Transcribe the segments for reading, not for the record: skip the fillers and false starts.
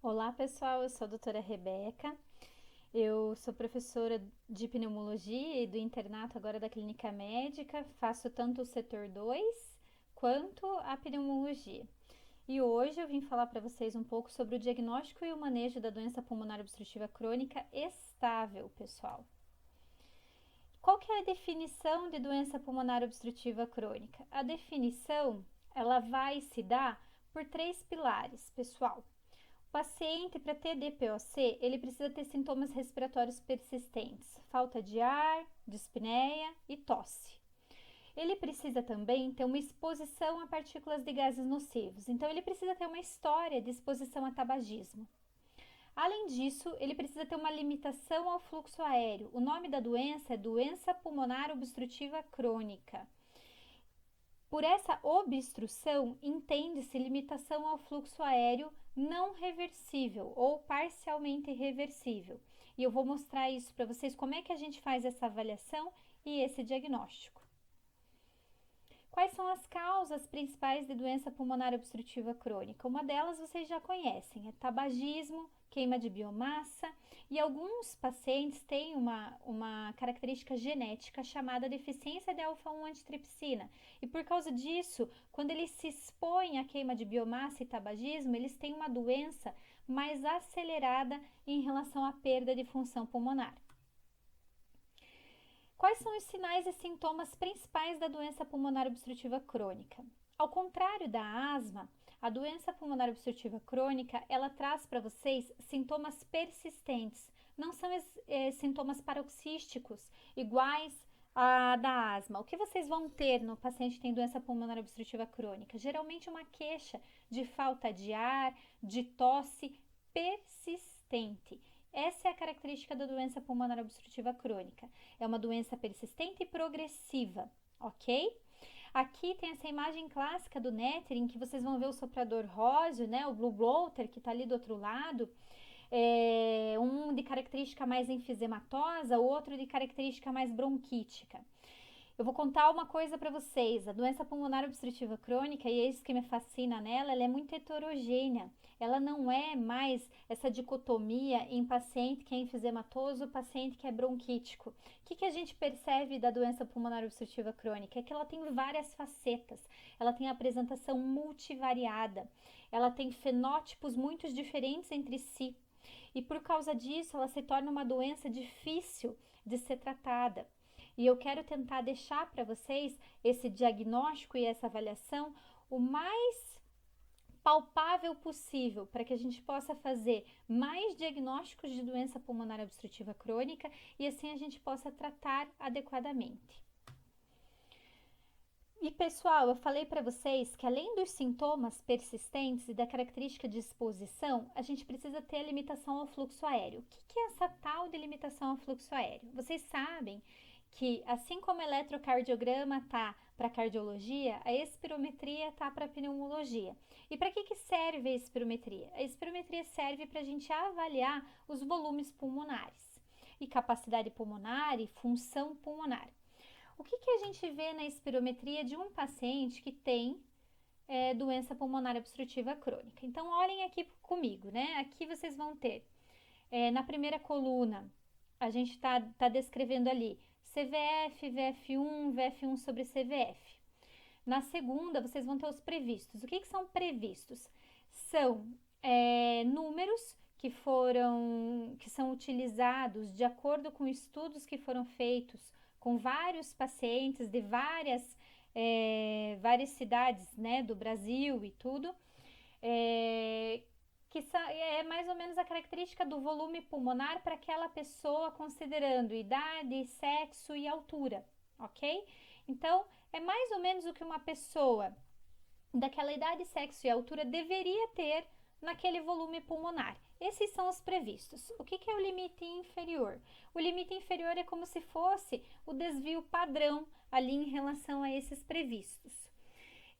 Olá pessoal, eu sou a doutora Rebeca, eu sou professora de pneumologia e do internato agora da clínica médica, faço tanto o setor 2 quanto a pneumologia. E hoje eu vim falar para vocês um pouco sobre o diagnóstico e o manejo da doença pulmonar obstrutiva crônica estável, pessoal. Qual que é a definição de doença pulmonar obstrutiva crônica? A definição, ela vai se dar por três pilares, pessoal. O paciente, para ter DPOC, ele precisa ter sintomas respiratórios persistentes, falta de ar, dispneia e tosse. Ele precisa também ter uma exposição a partículas de gases nocivos, então ele precisa ter uma história de exposição a tabagismo. Além disso, ele precisa ter uma limitação ao fluxo aéreo. O nome da doença é doença pulmonar obstrutiva crônica. Por essa obstrução, entende-se limitação ao fluxo aéreo não reversível ou parcialmente reversível. E eu vou mostrar isso para vocês, como é que a gente faz essa avaliação e esse diagnóstico. Quais são as causas principais de doença pulmonar obstrutiva crônica? Uma delas vocês já conhecem, é tabagismo, queima de biomassa, e alguns pacientes têm uma característica genética chamada deficiência de alfa-1 antitripsina. E por causa disso, quando eles se expõem à queima de biomassa e tabagismo, eles têm uma doença mais acelerada em relação à perda de função pulmonar. Quais são os sinais e sintomas principais da doença pulmonar obstrutiva crônica? Ao contrário da asma, a doença pulmonar obstrutiva crônica, ela traz para vocês sintomas persistentes, não são sintomas paroxísticos iguais a da asma. O que vocês vão ter no paciente que tem doença pulmonar obstrutiva crônica? Geralmente uma queixa de falta de ar, de tosse persistente. Essa é a característica da doença pulmonar obstrutiva crônica. É uma doença persistente e progressiva, ok? Aqui tem essa imagem clássica do néter, em que vocês vão ver o soprador róseo, né? O blue bloater, que está ali do outro lado. Um de característica mais enfisematosa, o outro de característica mais bronquítica. Eu vou contar uma coisa para vocês. A doença pulmonar obstrutiva crônica, e é isso que me fascina nela, ela é muito heterogênea. Ela não é mais essa dicotomia em paciente que é enfisematoso, paciente que é bronquítico. O que a gente percebe da doença pulmonar obstrutiva crônica? É que ela tem várias facetas. Ela tem apresentação multivariada. Ela tem fenótipos muito diferentes entre si. E por causa disso, ela se torna uma doença difícil de ser tratada. E eu quero tentar deixar para vocês esse diagnóstico e essa avaliação o mais palpável possível, para que a gente possa fazer mais diagnósticos de doença pulmonar obstrutiva crônica e assim a gente possa tratar adequadamente. E pessoal, eu falei para vocês que além dos sintomas persistentes e da característica de exposição, a gente precisa ter a limitação ao fluxo aéreo. O que é essa tal de limitação ao fluxo aéreo? Vocês sabem que assim como o eletrocardiograma tá para cardiologia, a espirometria tá para pneumologia. E para que serve a espirometria? A espirometria serve para a gente avaliar os volumes pulmonares e capacidade pulmonar e função pulmonar. O que a gente vê na espirometria de um paciente que tem doença pulmonar obstrutiva crônica? Então, olhem aqui comigo, né? Aqui vocês vão ter, na primeira coluna, a gente tá descrevendo ali CVF, VF1, VF1 sobre CVF. Na segunda, vocês vão ter os previstos. O que são previstos? São números que são utilizados de acordo com estudos que foram feitos com vários pacientes de várias cidades, né, do Brasil e tudo, que é mais ou menos a característica do volume pulmonar para aquela pessoa, considerando idade, sexo e altura, ok? Então, é mais ou menos o que uma pessoa daquela idade, sexo e altura deveria ter naquele volume pulmonar. Esses são os previstos. O que é o limite inferior? O limite inferior é como se fosse o desvio padrão ali em relação a esses previstos.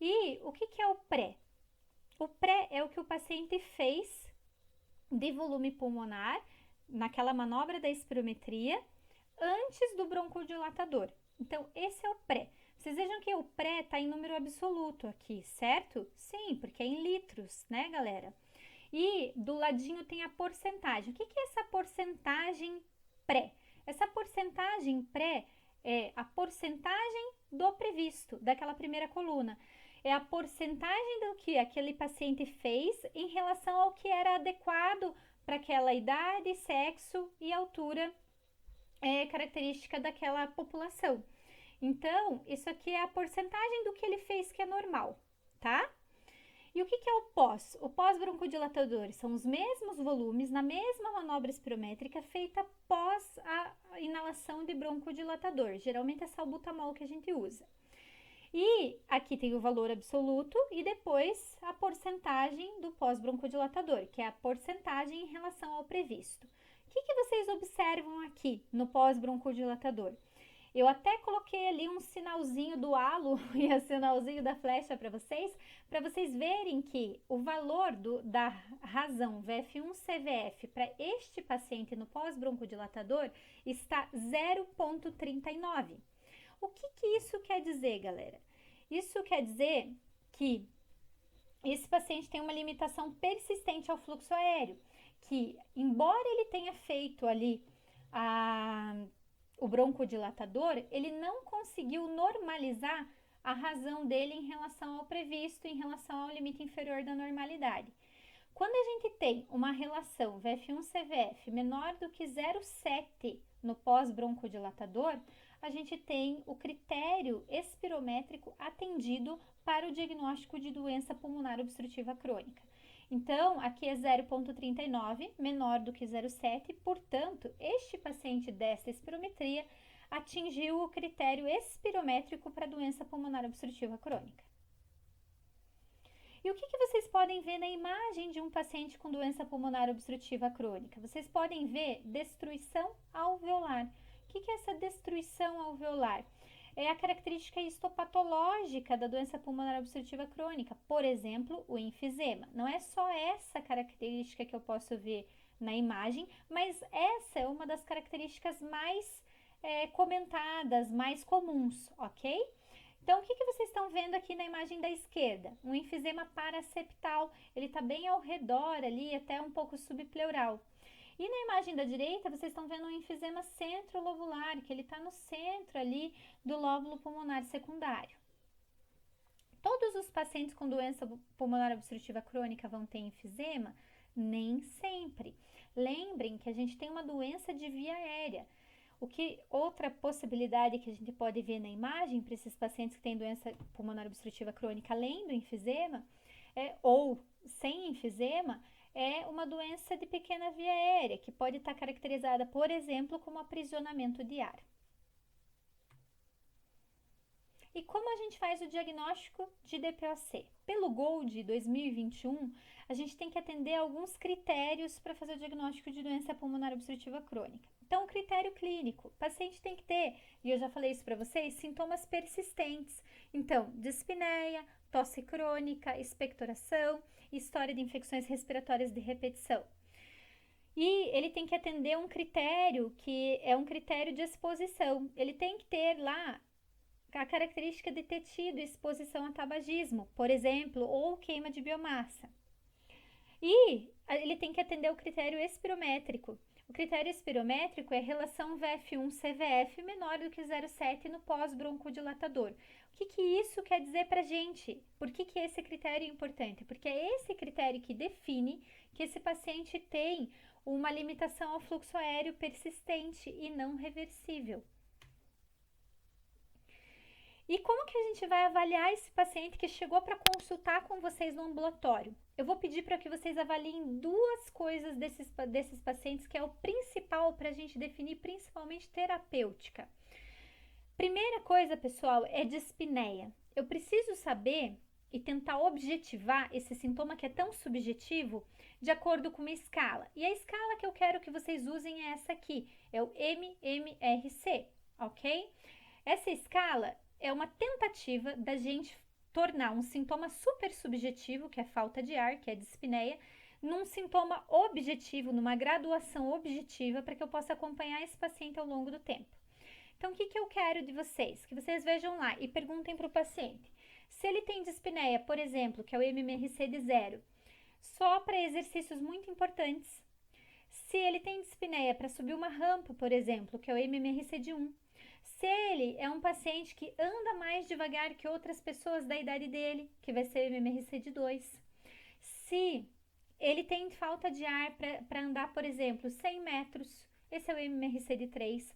E o que é o pré? O pré é o que o paciente fez de volume pulmonar naquela manobra da espirometria antes do broncodilatador. Então, esse é o pré. Vocês vejam que o pré está em número absoluto aqui, certo? Sim, porque é em litros, né, galera? E do ladinho tem a porcentagem. O que é essa porcentagem pré? Essa porcentagem pré é a porcentagem do previsto, daquela primeira coluna. É a porcentagem do que aquele paciente fez em relação ao que era adequado para aquela idade, sexo e altura característica daquela população. Então, isso aqui é a porcentagem do que ele fez que é normal, tá? E o que é o pós? O pós-broncodilatador são os mesmos volumes na mesma manobra espirométrica feita pós a inalação de broncodilatador. Geralmente é salbutamol que a gente usa. E aqui tem o valor absoluto e depois a porcentagem do pós-broncodilatador, que é a porcentagem em relação ao previsto. O que vocês observam aqui no pós-broncodilatador? Eu até coloquei ali um sinalzinho do halo e o sinalzinho da flecha para vocês verem que o valor da razão VF1-CVF para este paciente no pós-broncodilatador está 0,39. O que isso quer dizer, galera? Isso quer dizer que esse paciente tem uma limitação persistente ao fluxo aéreo, que embora ele tenha feito ali o broncodilatador, ele não conseguiu normalizar a razão dele em relação ao previsto, em relação ao limite inferior da normalidade. Quando a gente tem uma relação VF1-CVF menor do que 0,7 no pós-broncodilatador, a gente tem o critério espirométrico atendido para o diagnóstico de doença pulmonar obstrutiva crônica. Então, aqui é 0,39, menor do que 0,7, portanto, este paciente desta espirometria atingiu o critério espirométrico para doença pulmonar obstrutiva crônica. E o que vocês podem ver na imagem de um paciente com doença pulmonar obstrutiva crônica? Vocês podem ver destruição alveolar. O que é essa destruição alveolar? É a característica histopatológica da doença pulmonar obstrutiva crônica, por exemplo, o enfisema. Não é só essa característica que eu posso ver na imagem, mas essa é uma das características mais comentadas, mais comuns, ok? Então, o que vocês estão vendo aqui na imagem da esquerda? Um enfisema paraseptal, ele está bem ao redor ali, até um pouco subpleural. E na imagem da direita, vocês estão vendo um enfisema centrolobular, que ele está no centro ali do lóbulo pulmonar secundário. Todos os pacientes com doença pulmonar obstrutiva crônica vão ter enfisema? Nem sempre. Lembrem que a gente tem uma doença de via aérea. Outra possibilidade que a gente pode ver na imagem para esses pacientes que têm doença pulmonar obstrutiva crônica, além do enfisema, ou sem enfisema, é uma doença de pequena via aérea, que pode estar caracterizada, por exemplo, como aprisionamento de ar. E como a gente faz o diagnóstico de DPOC? Pelo GOLD 2021, a gente tem que atender a alguns critérios para fazer o diagnóstico de doença pulmonar obstrutiva crônica. Então, o critério clínico, o paciente tem que ter, e eu já falei isso para vocês, sintomas persistentes. Então, dispneia, tosse crônica, expectoração, história de infecções respiratórias de repetição. E ele tem que atender um critério que é um critério de exposição. Ele tem que ter lá a característica de ter tido exposição a tabagismo, por exemplo, ou queima de biomassa. E ele tem que atender o critério espirométrico. O critério espirométrico é relação VF1-CVF menor do que 0,7 no pós-broncodilatador. O que isso quer dizer para a gente? Por que esse critério é importante? Porque é esse critério que define que esse paciente tem uma limitação ao fluxo aéreo persistente e não reversível. E como que a gente vai avaliar esse paciente que chegou para consultar com vocês no ambulatório? Eu vou pedir para que vocês avaliem duas coisas desses pacientes, que é o principal para a gente definir, principalmente terapêutica. Primeira coisa, pessoal, é dispneia. Eu preciso saber e tentar objetivar esse sintoma que é tão subjetivo de acordo com uma escala. E a escala que eu quero que vocês usem é essa aqui, é o MMRC, ok? Essa escala é uma tentativa da gente tornar um sintoma super subjetivo, que é falta de ar, que é dispneia, num sintoma objetivo, numa graduação objetiva, para que eu possa acompanhar esse paciente ao longo do tempo. Então, o que eu quero de vocês? Que vocês vejam lá e perguntem para o paciente. Se ele tem dispneia, por exemplo, que é o MMRC de 0, só para exercícios muito importantes. Se ele tem dispneia para subir uma rampa, por exemplo, que é o MMRC de 1. Se ele é um paciente que anda mais devagar que outras pessoas da idade dele, que vai ser o MMRC de 2. Se ele tem falta de ar para andar, por exemplo, 100 metros, esse é o MMRC de 3.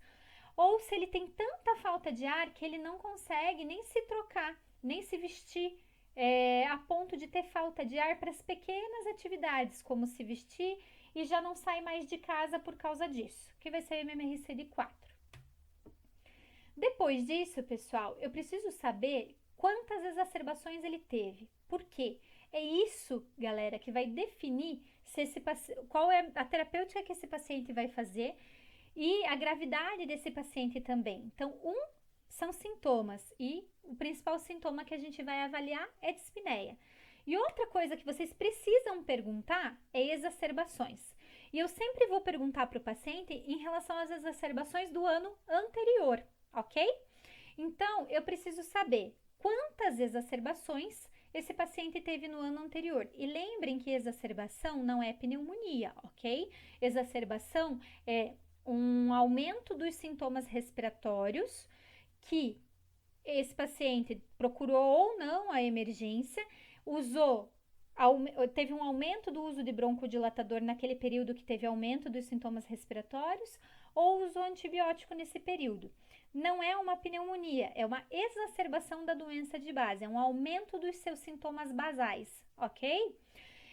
Ou se ele tem tanta falta de ar que ele não consegue nem se trocar, nem se vestir, a ponto de ter falta de ar para as pequenas atividades, como se vestir, e já não sai mais de casa por causa disso, que vai ser o MMRC de 4. Depois disso, pessoal, eu preciso saber quantas exacerbações ele teve. Por quê? É isso, galera, que vai definir se qual é a terapêutica que esse paciente vai fazer e a gravidade desse paciente também. Então, são sintomas e o principal sintoma que a gente vai avaliar é dispneia. E outra coisa que vocês precisam perguntar é exacerbações. E eu sempre vou perguntar para o paciente em relação às exacerbações do ano anterior, ok? Então, eu preciso saber quantas exacerbações esse paciente teve no ano anterior. E lembrem que exacerbação não é pneumonia, ok? Exacerbação é um aumento dos sintomas respiratórios que esse paciente procurou ou não a emergência, teve um aumento do uso de broncodilatador naquele período que teve aumento dos sintomas respiratórios, ou usou antibiótico nesse período. Não é uma pneumonia, é uma exacerbação da doença de base, é um aumento dos seus sintomas basais, ok?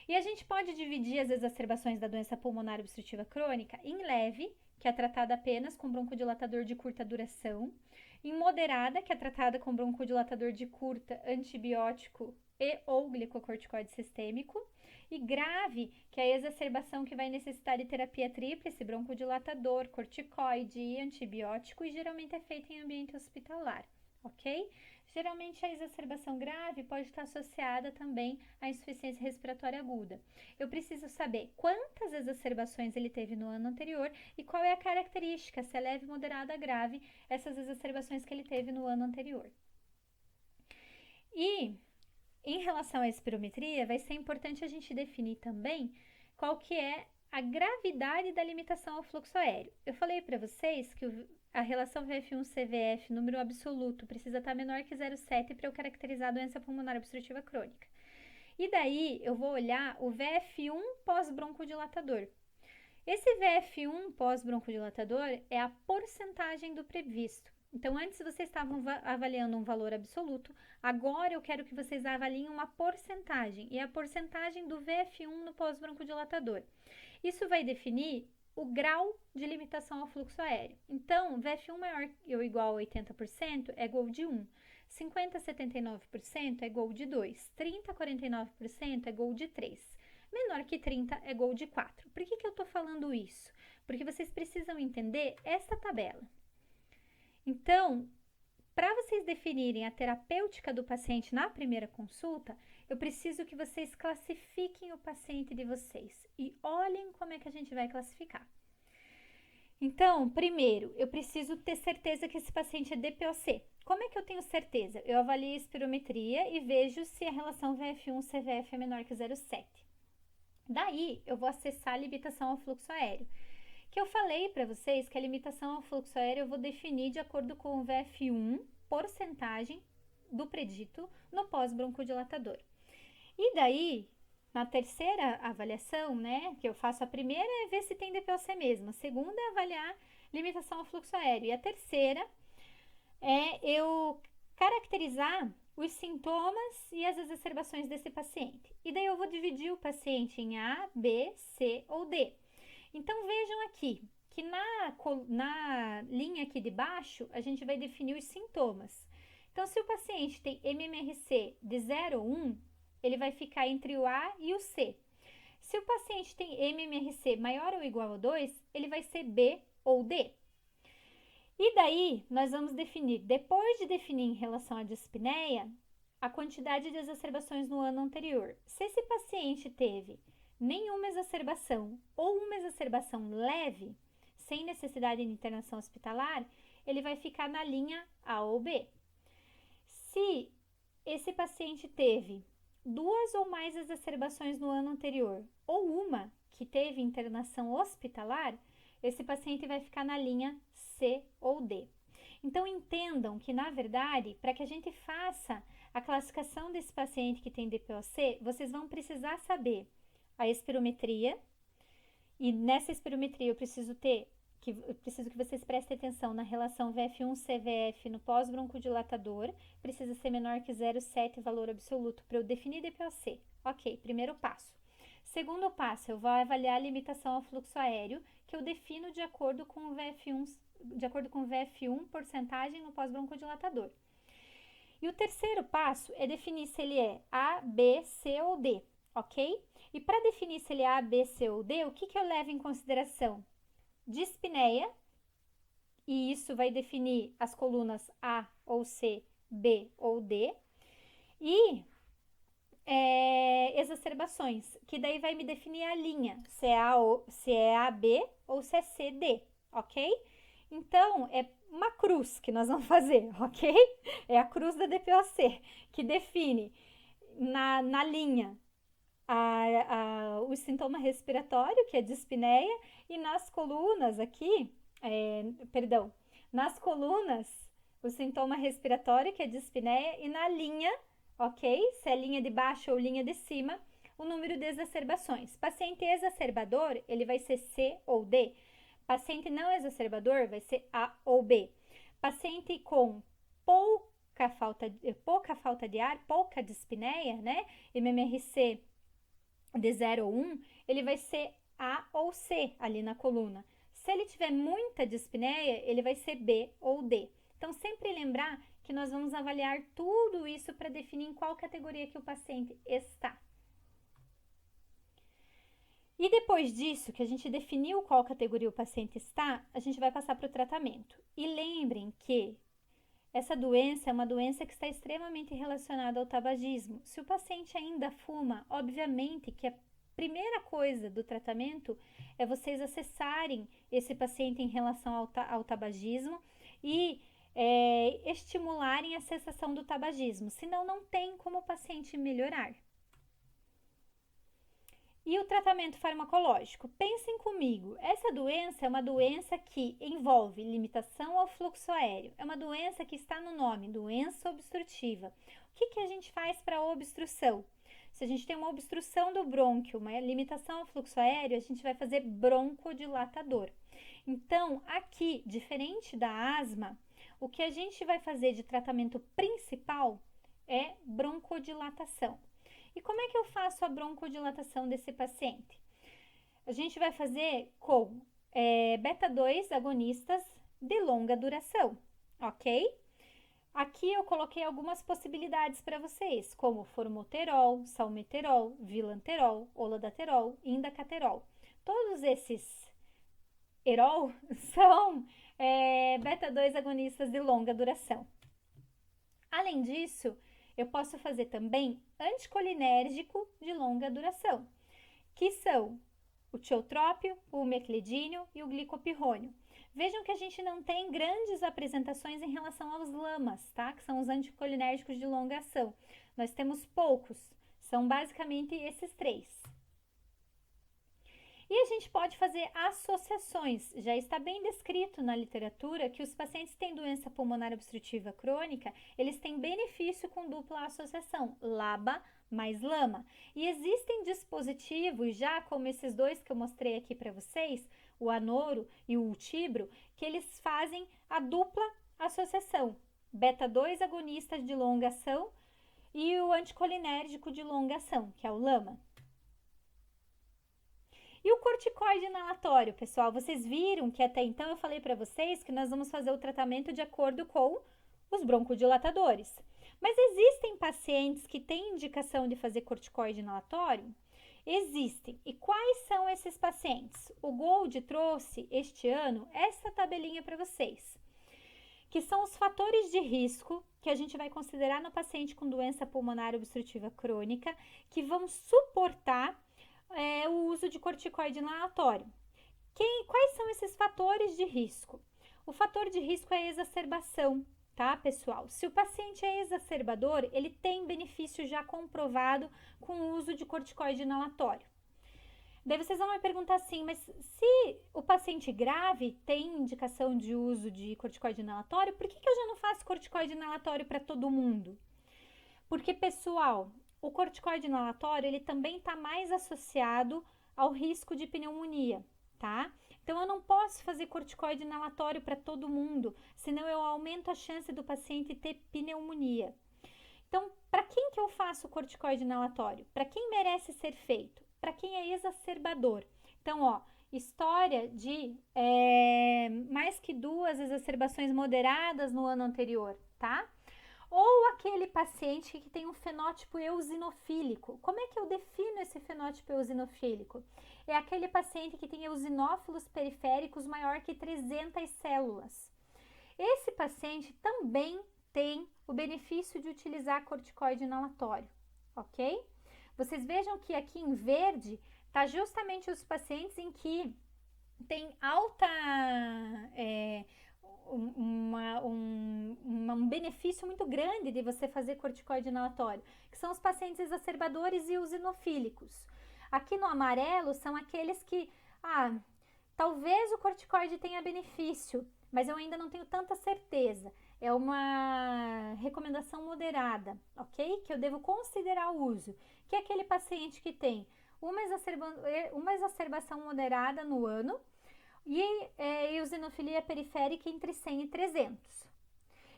E a gente pode dividir as exacerbações da doença pulmonar obstrutiva crônica em leve, que é tratada apenas com broncodilatador de curta duração, em moderada, que é tratada com broncodilatador de curta, antibiótico e ou glicocorticoide sistêmico, e grave, que é a exacerbação que vai necessitar de terapia tríplice, broncodilatador, corticoide e antibiótico, e geralmente é feita em ambiente hospitalar, ok? Geralmente a exacerbação grave pode estar associada também à insuficiência respiratória aguda. Eu preciso saber quantas exacerbações ele teve no ano anterior e qual é a característica, se é leve, moderada, grave, essas exacerbações que ele teve no ano anterior. E em relação à espirometria, vai ser importante a gente definir também qual que é a gravidade da limitação ao fluxo aéreo. Eu falei para vocês que a relação VF1-CVF, número absoluto, precisa estar menor que 0,7 para eu caracterizar a doença pulmonar obstrutiva crônica. E daí, eu vou olhar o VF1 pós-broncodilatador. Esse VF1 pós-broncodilatador é a porcentagem do previsto. Então, antes vocês estavam avaliando um valor absoluto, agora eu quero que vocês avaliem uma porcentagem, e a porcentagem do VF1 no pós-broncodilatador. Isso vai definir o grau de limitação ao fluxo aéreo. Então, VF1 maior ou igual a 80% é GOL de 1, 50 a 79% é GOL de 2, 30 a 49% é GOL de 3. Menor que 30 é GOL de 4. Por que eu estou falando isso? Porque vocês precisam entender essa tabela. Então, para vocês definirem a terapêutica do paciente na primeira consulta, eu preciso que vocês classifiquem o paciente de vocês e olhem como é que a gente vai classificar. Então, primeiro, eu preciso ter certeza que esse paciente é DPOC. Como é que eu tenho certeza? Eu avalio a espirometria e vejo se a relação VF1-CVF é menor que 0,7. Daí, eu vou acessar a limitação ao fluxo aéreo, que eu falei para vocês que a limitação ao fluxo aéreo eu vou definir de acordo com o VF1, porcentagem do predito no pós-broncodilatador. E daí, na terceira avaliação, né, que eu faço, a primeira é ver se tem DPOC mesmo, a segunda é avaliar limitação ao fluxo aéreo, e a terceira é eu caracterizar os sintomas e as exacerbações desse paciente. E daí eu vou dividir o paciente em A, B, C ou D. Então, vejam aqui que na linha aqui de baixo, a gente vai definir os sintomas. Então, se o paciente tem MMRC de 0 ou 1, ele vai ficar entre o A e o C. Se o paciente tem MMRC maior ou igual a 2, ele vai ser B ou D. E daí, nós vamos definir, depois de definir em relação à dispneia, a quantidade de exacerbações no ano anterior. Se esse paciente teve nenhuma exacerbação ou uma exacerbação leve, sem necessidade de internação hospitalar, ele vai ficar na linha A ou B. Se esse paciente teve 2 ou mais exacerbações no ano anterior, ou uma que teve internação hospitalar, esse paciente vai ficar na linha C ou D. Então, entendam que, na verdade, para que a gente faça a classificação desse paciente que tem DPOC, vocês vão precisar saber a espirometria, e nessa espirometria eu preciso que vocês prestem atenção na relação VF1-CVF no pós-broncodilatador, precisa ser menor que 0,7 valor absoluto para eu definir DPOC. Ok, primeiro passo. Segundo passo, eu vou avaliar a limitação ao fluxo aéreo, que eu defino de acordo com o VF1 porcentagem no pós-broncodilatador. E o terceiro passo é definir se ele é A, B, C ou D, ok? E para definir se ele é A, B, C ou D, o que eu levo em consideração? Dispneia, e isso vai definir as colunas A ou C, B ou D, e exacerbações, que daí vai me definir a linha, se é AB ou se é CD, ok? Então, é uma cruz que nós vamos fazer, ok? É a cruz da DPOC, que define na linha o sintoma respiratório, que é dispneia, e nas colunas aqui, nas colunas, o sintoma respiratório, que é dispneia, e na linha, ok? Se é linha de baixo ou linha de cima, o número de exacerbações. Paciente exacerbador, ele vai ser C ou D. Paciente não exacerbador, vai ser A ou B. Paciente com pouca falta de ar, pouca dispneia, né? MMRC de 0 ou 1, ele vai ser A ou C ali na coluna. Se ele tiver muita dispneia, ele vai ser B ou D. Então, sempre lembrar que nós vamos avaliar tudo isso para definir em qual categoria que o paciente está. E depois disso, que a gente definiu qual categoria o paciente está, a gente vai passar para o tratamento. E lembrem que essa doença é uma doença que está extremamente relacionada ao tabagismo. Se o paciente ainda fuma, obviamente que a primeira coisa do tratamento é vocês acessarem esse paciente em relação ao tabagismo e estimularem a cessação do tabagismo, senão não tem como o paciente melhorar. E o tratamento farmacológico? Pensem comigo, essa doença é uma doença que envolve limitação ao fluxo aéreo. É uma doença que está no nome, doença obstrutiva. O que a gente faz para a obstrução? Se a gente tem uma obstrução do brônquio, uma limitação ao fluxo aéreo, a gente vai fazer broncodilatador. Então, aqui, diferente da asma, o que a gente vai fazer de tratamento principal é broncodilatação. E como é que eu faço a broncodilatação desse paciente? A gente vai fazer com beta-2 agonistas de longa duração, ok? Aqui eu coloquei algumas possibilidades para vocês, como formoterol, salmeterol, vilanterol, oladaterol, indacaterol. Todos esses erol são beta-2 agonistas de longa duração. Além disso, eu posso fazer também anticolinérgico de longa duração, que são o tiotrópio, o meclidínio e o glicopirrônio. Vejam que a gente não tem grandes apresentações em relação aos LAMAs, tá? Que são os anticolinérgicos de longa ação. Nós temos poucos, são basicamente esses 3. E a gente pode fazer associações. Já está bem descrito na literatura que os pacientes que têm doença pulmonar obstrutiva crônica, eles têm benefício com dupla associação, LABA mais LAMA. E existem dispositivos, já como esses 2 que eu mostrei aqui para vocês, o anoro e o ultibro, que eles fazem a dupla associação, beta-2 agonistas de longa ação e o anticolinérgico de longa ação, que é o LAMA. E o corticoide inalatório, pessoal, vocês viram que até então eu falei para vocês que nós vamos fazer o tratamento de acordo com os broncodilatadores. Mas existem pacientes que têm indicação de fazer corticoide inalatório? Existem. E quais são esses pacientes? O Gold trouxe este ano essa tabelinha para vocês, que são os fatores de risco que a gente vai considerar no paciente com doença pulmonar obstrutiva crônica, que vão suportar o uso de corticoide inalatório. Quais são esses fatores de risco? O fator de risco é a exacerbação, tá, pessoal? Se o paciente é exacerbador, ele tem benefício já comprovado com o uso de corticoide inalatório. Daí vocês vão me perguntar assim, mas se o paciente grave tem indicação de uso de corticoide inalatório, por que eu já não faço corticoide inalatório para todo mundo? Porque, pessoal, o corticoide inalatório, ele também está mais associado ao risco de pneumonia, tá? Então, eu não posso fazer corticoide inalatório para todo mundo, senão eu aumento a chance do paciente ter pneumonia. Então, para quem que eu faço corticoide inalatório? Para quem merece ser feito? Para quem é exacerbador. Então, ó, história de mais que 2 exacerbações moderadas no ano anterior, tá? Ou aquele paciente que tem um fenótipo eosinofílico. Como é que eu defino esse fenótipo eosinofílico? É aquele paciente que tem eosinófilos periféricos maior que 300 células. Esse paciente também tem o benefício de utilizar corticoide inalatório, ok? Vocês vejam que aqui em verde está justamente os pacientes em que tem alta um benefício muito grande de você fazer corticoide inalatório, que são os pacientes exacerbadores e eosinofílicos. Aqui no amarelo são aqueles que, talvez o corticoide tenha benefício, mas eu ainda não tenho tanta certeza. É uma recomendação moderada, ok? Que eu devo considerar o uso. Que é aquele paciente que tem uma exacerbação moderada no ano e eosinofilia periférica entre 100 e 300.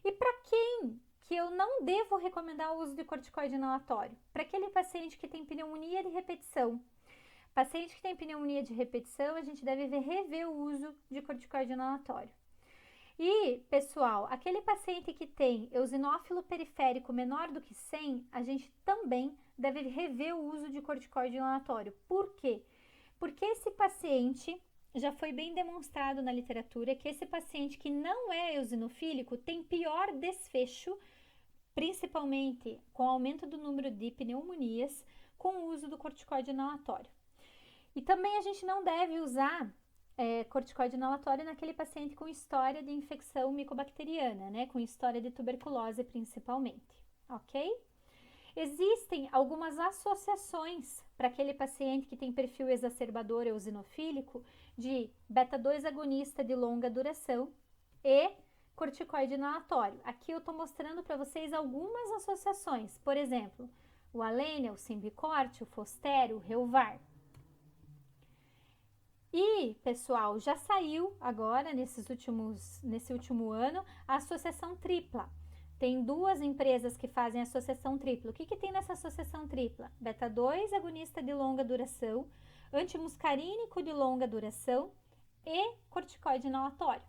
E para quem que eu não devo recomendar o uso de corticoide inalatório? Para aquele paciente que tem pneumonia de repetição. Paciente que tem pneumonia de repetição, a gente deve rever o uso de corticoide inalatório. E, pessoal, aquele paciente que tem eosinófilo periférico menor do que 100, a gente também deve rever o uso de corticoide inalatório. Por quê? Porque esse paciente, já foi bem demonstrado na literatura, que esse paciente que não é eosinofílico tem pior desfecho, principalmente com o aumento do número de pneumonias, com o uso do corticoide inalatório. E também a gente não deve usar corticoide inalatório naquele paciente com história de infecção micobacteriana, né? Com história de tuberculose principalmente, ok? Existem algumas associações para aquele paciente que tem perfil exacerbador eosinofílico de beta-2 agonista de longa duração e corticoide inalatório. Aqui eu estou mostrando para vocês algumas associações, por exemplo, o Alenia, o Symbicort, o Foster, o Reuvar. E, pessoal, já saiu agora, nesse último ano, a associação tripla. Tem 2 empresas que fazem a associação tripla. O que tem nessa associação tripla? Beta-2 agonista de longa duração, antimuscarínico de longa duração e corticoide inalatório.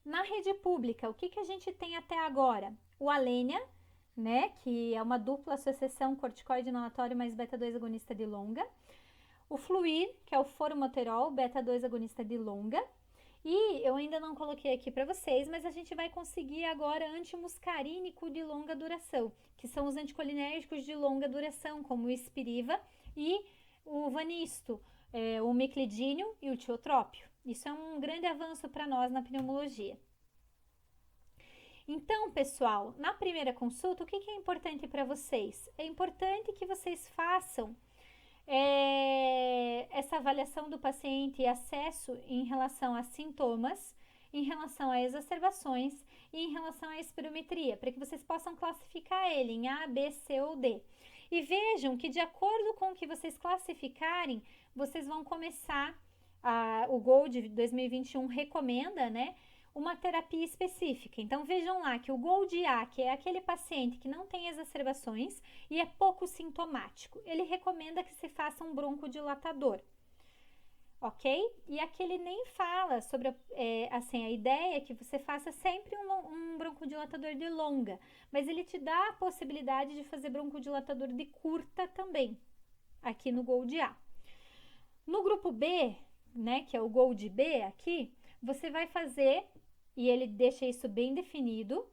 Na rede pública, o que a gente tem até agora? O Alenia, né, que é uma dupla associação corticoide inalatório mais beta-2 agonista de longa. O Fluir, que é o formoterol, beta-2 agonista de longa. E eu ainda não coloquei aqui para vocês, mas a gente vai conseguir agora antimuscarínico de longa duração, que são os anticolinérgicos de longa duração, como o Spiriva e o Vanisto, o miclidínio e o tiotrópio. Isso é um grande avanço para nós na pneumologia. Então, pessoal, na primeira consulta, o que é importante para vocês? É importante que vocês façam essa avaliação do paciente e acesso em relação a sintomas, em relação a exacerbações e em relação à espirometria, para que vocês possam classificar ele em A, B, C ou D. E vejam que de acordo com o que vocês classificarem, vocês vão começar, o GOLD 2021 recomenda, né, uma terapia específica. Então, vejam lá que o GOLD A, que é aquele paciente que não tem exacerbações e é pouco sintomático, ele recomenda que se faça um broncodilatador, ok? E aqui ele nem fala sobre, a ideia é que você faça sempre um broncodilatador de longa, mas ele te dá a possibilidade de fazer broncodilatador de curta também, aqui no GOLD A. No grupo B, né, que é o GOLD B aqui, você vai fazer, e ele deixa isso bem definido,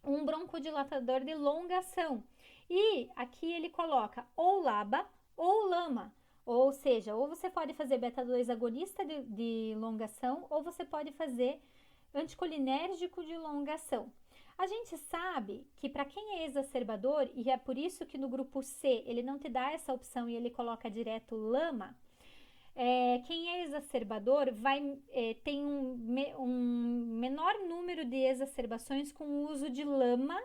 um broncodilatador de longa ação. E aqui ele coloca ou LABA ou LAMA, ou seja, ou você pode fazer beta-2 agonista de longa ação, ou você pode fazer anticolinérgico de longa ação. A gente sabe que para quem é exacerbador, e é por isso que no grupo C ele não te dá essa opção e ele coloca direto LAMA, quem é exacerbador tem um menor número de exacerbações com o uso de LAMA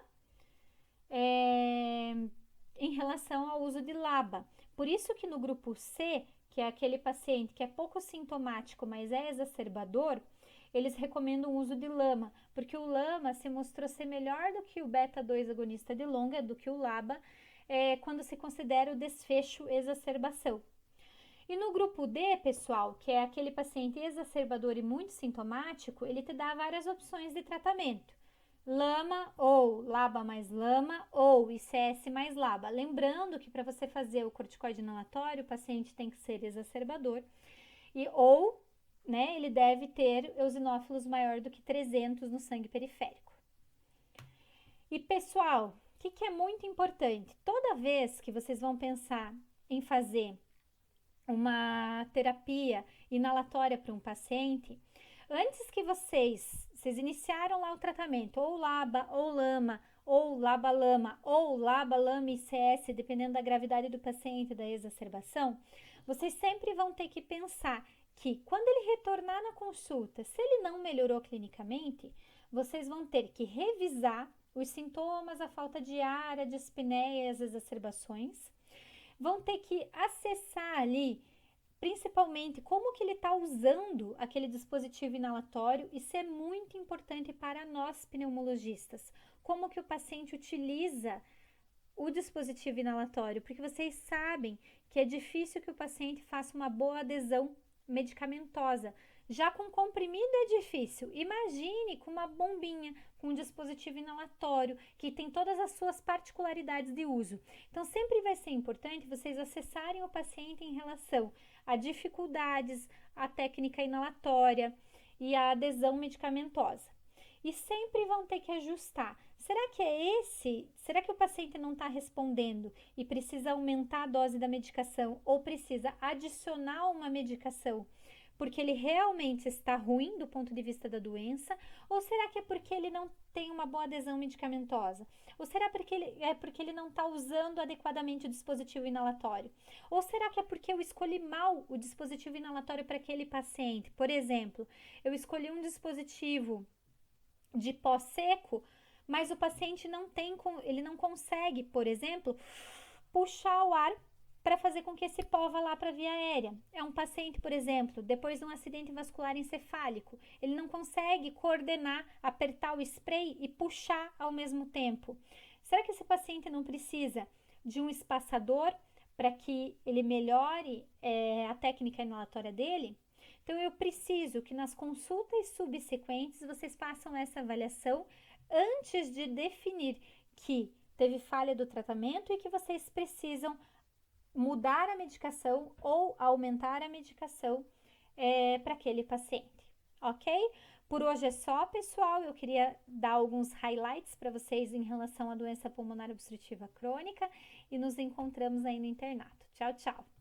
em relação ao uso de LABA. Por isso que no grupo C, que é aquele paciente que é pouco sintomático, mas é exacerbador, eles recomendam o uso de LAMA, porque o LAMA se mostrou ser melhor do que o beta-2 agonista de longa, do que o LABA, quando se considera o desfecho exacerbação. E no grupo D, pessoal, que é aquele paciente exacerbador e muito sintomático, ele te dá várias opções de tratamento. LAMA ou LABA mais LAMA ou ICS mais LABA. Lembrando que para você fazer o corticoide inalatório, o paciente tem que ser exacerbador ele deve ter eosinófilos maior do que 300 no sangue periférico. E pessoal, o que é muito importante? Toda vez que vocês vão pensar em fazer uma terapia inalatória para um paciente, antes que vocês iniciaram lá o tratamento, ou LABA, ou LAMA, ou LABA-LAMA, ou LABA-LAMA ICS, dependendo da gravidade do paciente, da exacerbação, vocês sempre vão ter que pensar que quando ele retornar na consulta, se ele não melhorou clinicamente, vocês vão ter que revisar os sintomas, a falta de ar, a dispneia e as exacerbações, vão ter que acessar ali, principalmente, como que ele está usando aquele dispositivo inalatório. Isso é muito importante para nós pneumologistas. Como que o paciente utiliza o dispositivo inalatório, porque vocês sabem que é difícil que o paciente faça uma boa adesão medicamentosa. Já com comprimido é difícil. Imagine com uma bombinha, com um dispositivo inalatório, que tem todas as suas particularidades de uso. Então, sempre vai ser importante vocês acessarem o paciente em relação a dificuldades, a técnica inalatória e a adesão medicamentosa. E sempre vão ter que ajustar. Será que o paciente não está respondendo e precisa aumentar a dose da medicação ou precisa adicionar uma medicação porque ele realmente está ruim do ponto de vista da doença? Ou será que é porque ele não tem uma boa adesão medicamentosa? Ou será porque ele não está usando adequadamente o dispositivo inalatório? Ou será que é porque eu escolhi mal o dispositivo inalatório para aquele paciente? Por exemplo, eu escolhi um dispositivo de pó seco, mas o paciente ele não consegue, por exemplo, puxar o ar para fazer com que esse pó vá lá para a via aérea. É um paciente, por exemplo, depois de um acidente vascular encefálico, ele não consegue coordenar, apertar o spray e puxar ao mesmo tempo. Será que esse paciente não precisa de um espaçador para que ele melhore a técnica inalatória dele? Então, eu preciso que nas consultas subsequentes vocês façam essa avaliação antes de definir que teve falha do tratamento e que vocês precisam mudar a medicação ou aumentar a medicação para aquele paciente, ok? Por hoje é só, pessoal. Eu queria dar alguns highlights para vocês em relação à doença pulmonar obstrutiva crônica e nos encontramos aí no internato. Tchau, tchau!